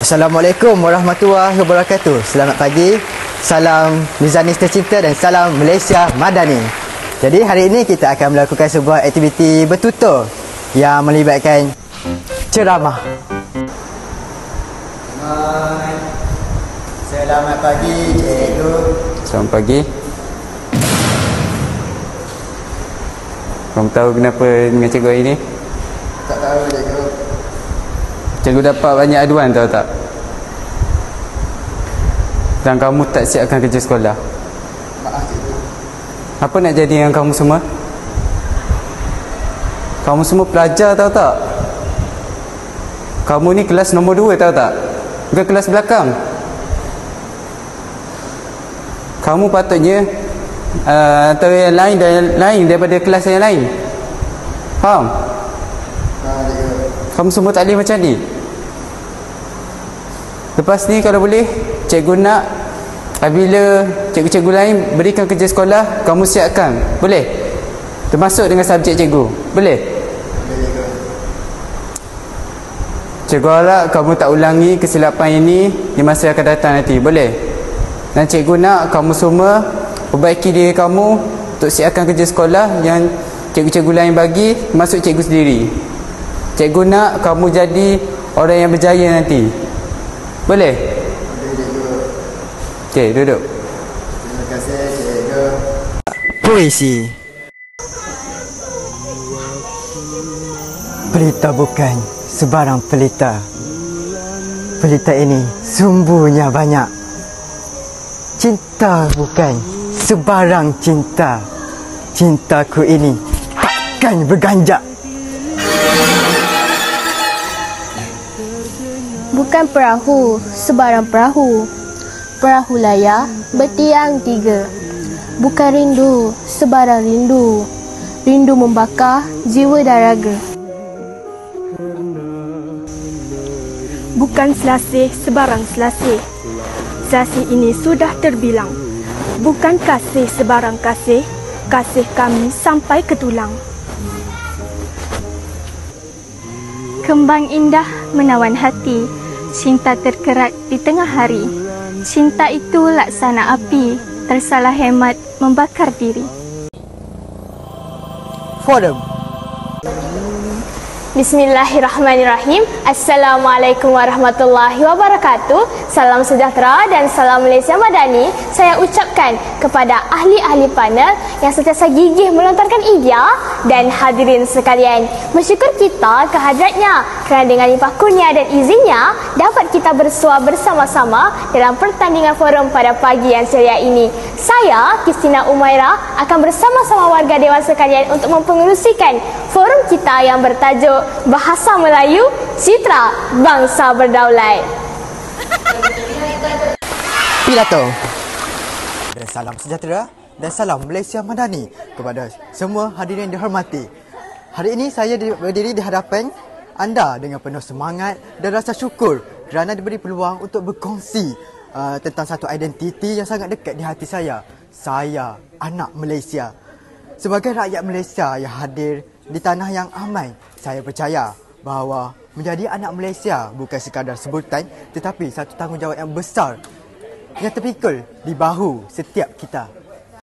Assalamualaikum warahmatullahi wabarakatuh. Selamat pagi, salam Mizanis tercinta dan salam Malaysia Madani. Jadi hari ini kita akan melakukan sebuah aktiviti bertutur yang melibatkan ceramah. Selamat pagi cikgu. Selamat pagi. Kamu tahu kenapa dengan cikgu hari ni? Tak tahu cikgu. Cikgu dapat banyak aduan, tahu tak? Dan kamu tak siapkan kerja sekolah. Maaf cikgu. Apa nak jadi dengan kamu semua? Kamu semua pelajar, tahu tak? Kamu ni kelas nombor 2, tahu tak? Bukan kelas belakang. Kamu patutnya antara yang lain dan lain daripada kelas yang lain. Faham? Kamu semua tak boleh macam ni. Lepas ni kalau boleh, cikgu nak apabila cikgu-cikgu lain berikan kerja sekolah, kamu siapkan. Boleh? Termasuk dengan subjek cikgu. Boleh? Cikgu harap kamu tak ulangi kesilapan ini di masa yang akan datang nanti. Boleh? Dan cikgu nak kamu semua perbaiki diri kamu untuk siapkan kerja sekolah yang cikgu-cikgu lain bagi, termasuk cikgu sendiri. Cikgu nak kamu jadi orang yang berjaya nanti. Boleh? Boleh cikgu. Okey, duduk. Terima kasih cikgu. Puisi. Pelita bukan sebarang pelita. Pelita ini sumbunya banyak. Cinta bukan sebarang cinta. Cintaku ini takkan berganjak. Bukan perahu sebarang perahu. Perahu layar bertiang 3. Bukan rindu sebarang rindu. Rindu membakar jiwa dan raga. Bukan selasih sebarang selasih. Selasih ini sudah terbilang. Bukan kasih sebarang kasih. Kasih kami sampai ke tulang. Kembang indah menawan hati. Cinta terkerat di tengah hari. Cinta itu laksana api. Tersalah hemat membakar diri. Forum. Bismillahirrahmanirrahim. Assalamualaikum warahmatullahi wabarakatuh. Salam sejahtera dan salam Malaysia Madani. Saya ucapkan kepada ahli-ahli panel yang sentiasa gigih melontarkan idea dan hadirin sekalian. Bersyukur kita kehadratnya kerana dengan limpah kurnia dan izinnya dapat kita bersua bersama-sama dalam pertandingan forum pada pagi yang ceria ini. Saya, Kristina Umaira, akan bersama-sama warga dewan sekalian untuk mempengerusikan forum kita yang bertajuk Bahasa Melayu, Citra Bangsa Berdaulat. Pidato. Dan salam sejahtera dan salam Malaysia Madani kepada semua hadirin yang dihormati. Hari ini saya berdiri di hadapan anda dengan penuh semangat dan rasa syukur kerana diberi peluang untuk berkongsi tentang satu identiti yang sangat dekat di hati saya. Saya anak Malaysia. Sebagai rakyat Malaysia yang hadir di tanah yang aman, saya percaya bahawa menjadi anak Malaysia bukan sekadar sebutan tetapi satu tanggungjawab yang besar yang terpikul di bahu setiap kita.